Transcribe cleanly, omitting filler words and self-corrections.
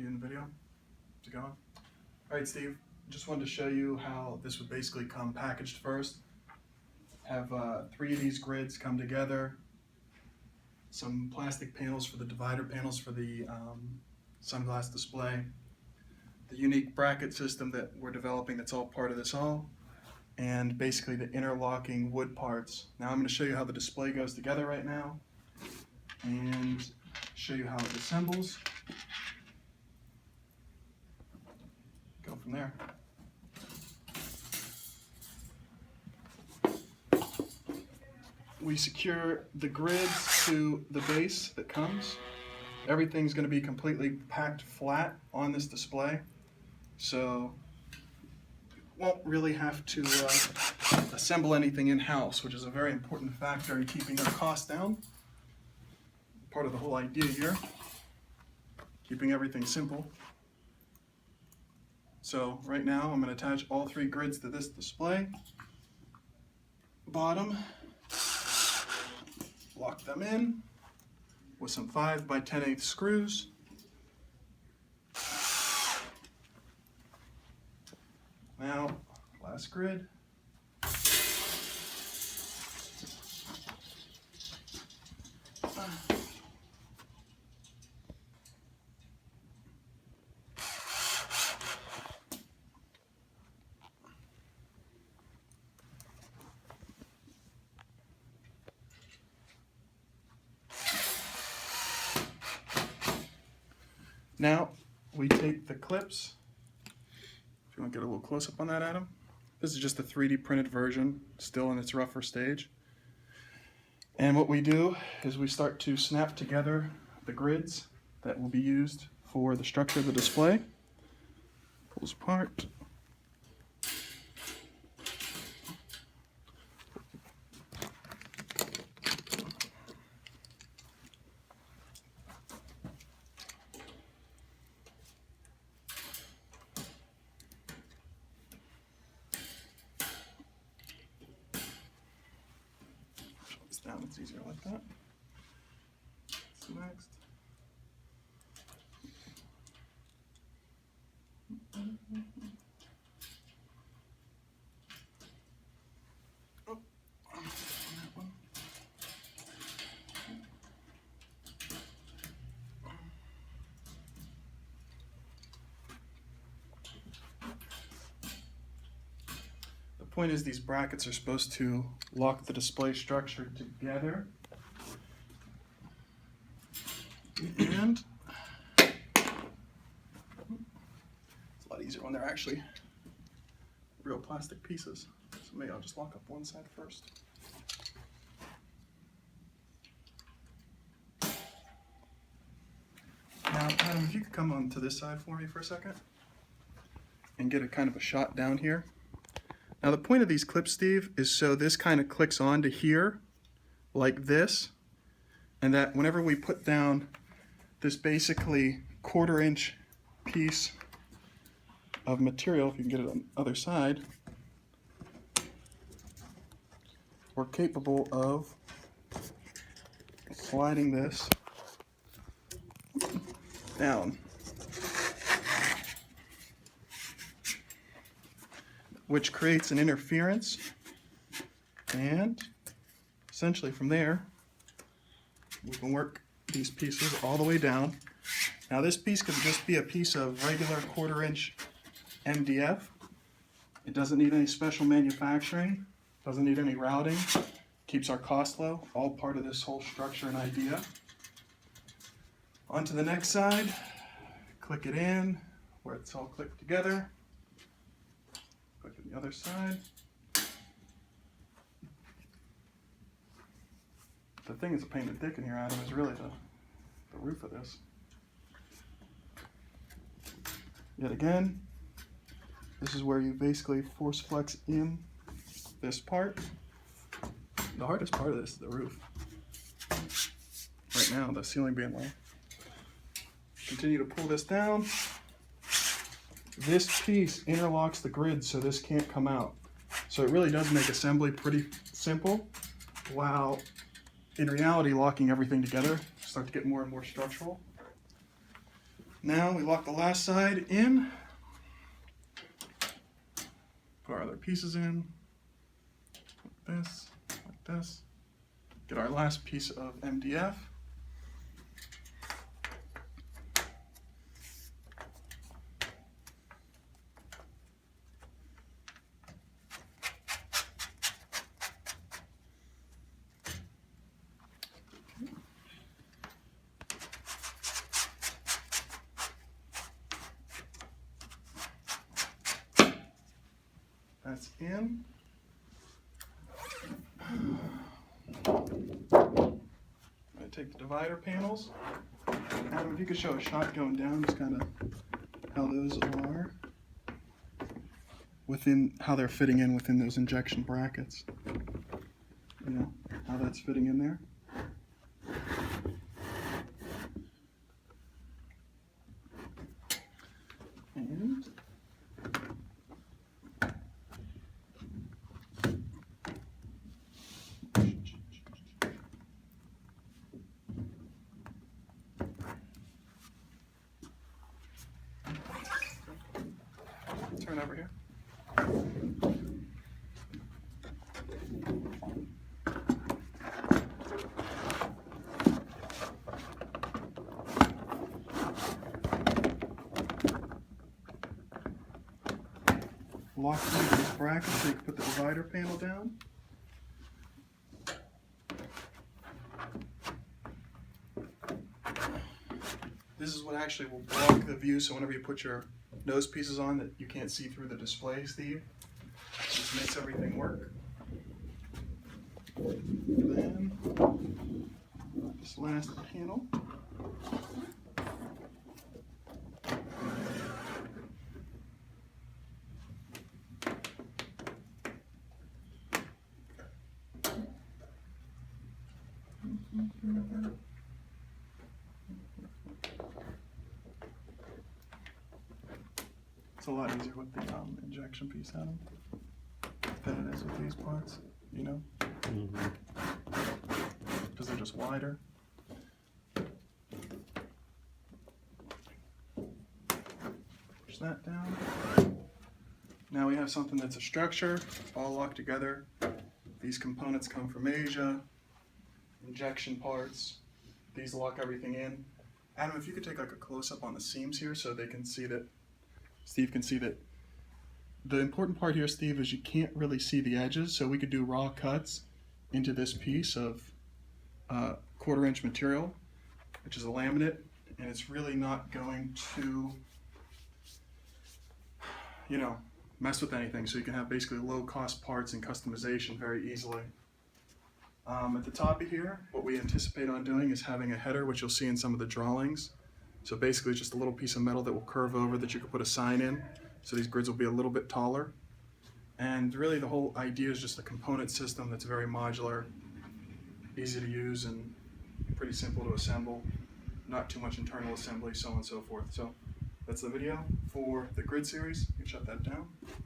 You in the video? Is it going? All right, Steve. Just wanted to show you how this would basically come packaged first. Have 3 of these grids come together. Some plastic panels for the divider panels for the sunglass display. The unique bracket system that we're developing that's all part of this all. And basically the interlocking wood parts. Now I'm going to show you how the display goes together right now and show you how it assembles. Go from there. We secure the grids to the base that comes. Everything's going to be completely packed flat on this display, so won't really have to assemble anything in-house, which is a very important factor in keeping our costs down. Part of the whole idea here, keeping everything simple. So right now I'm going to attach all 3 grids to this display. Bottom, lock them in with some 5 by 10/8 screws. Now, last grid. Now, we take the clips. If you want to get a little close up on that, Adam. This is just a 3D printed version, still in its rougher stage. And what we do is we start to snap together the grids that will be used for the structure of the display. Pulls apart. Down, it's easier like that. What's next? Oh, on that one. The point is, these brackets are supposed to lock the display structure together. And it's a lot easier when they're actually real plastic pieces. So maybe I'll just lock up one side first. Now, Adam, if you could come on to this side for me for a second and get a kind of a shot down here. Now the point of these clips, Steve, is so this kind of clicks on to here, like this, and that whenever we put down this basically 1/4 inch piece of material, if you can get it on the other side, we're capable of sliding this down, which creates an interference, and essentially from there we can work these pieces all the way down. Now this piece could just be a piece of regular 1/4 inch MDF. It doesn't need any special manufacturing, doesn't need any routing, keeps our cost low, all part of this whole structure and idea. On to the next side, click it in where it's all clicked together. Click on the other side. The thing that's a pain in the dick in here, Adam, is really the roof of this. Yet again, this is where you basically force flex in this part. The hardest part of this is the roof. Right now, the ceiling being low. Continue to pull this down. This piece interlocks the grid so this can't come out. So it really does make assembly pretty simple, while in reality locking everything together start to get more and more structural. Now we lock the last side in. Put our other pieces in. Like this. Get our last piece of MDF. That's in. I'm going to take the divider panels. Adam, if you could show a shot going down, just kind of how those are within, how they're fitting in within those injection brackets. You know, how that's fitting in there. And turn over here. Lock into this bracket so you can put the divider panel down. This is what actually will block the view, so whenever you put your nose pieces on, that you can't see through the display, Steve. Just makes everything work. Then this last panel. It's a lot easier with the injection piece, Adam, than it is with these parts, you know? Because they're just wider. Push that down. Now we have something that's a structure, all locked together. These components come from Asia, injection parts. These lock everything in. Adam, if you could take like a close-up on the seams here so they can see that, Steve can see that. The important part here, Steve, is you can't really see the edges, so we could do raw cuts into this piece of 1/4 inch material, which is a laminate, and it's really not going to, you know, mess with anything, so you can have basically low-cost parts and customization very easily. At the top of here, what we anticipate on doing is having a header, which you'll see in some of the drawings. So basically just a little piece of metal that will curve over that you can put a sign in. So these grids will be a little bit taller. And really the whole idea is just a component system that's very modular, easy to use, and pretty simple to assemble. Not too much internal assembly, so on and so forth. So that's the video for the grid series. You can shut that down.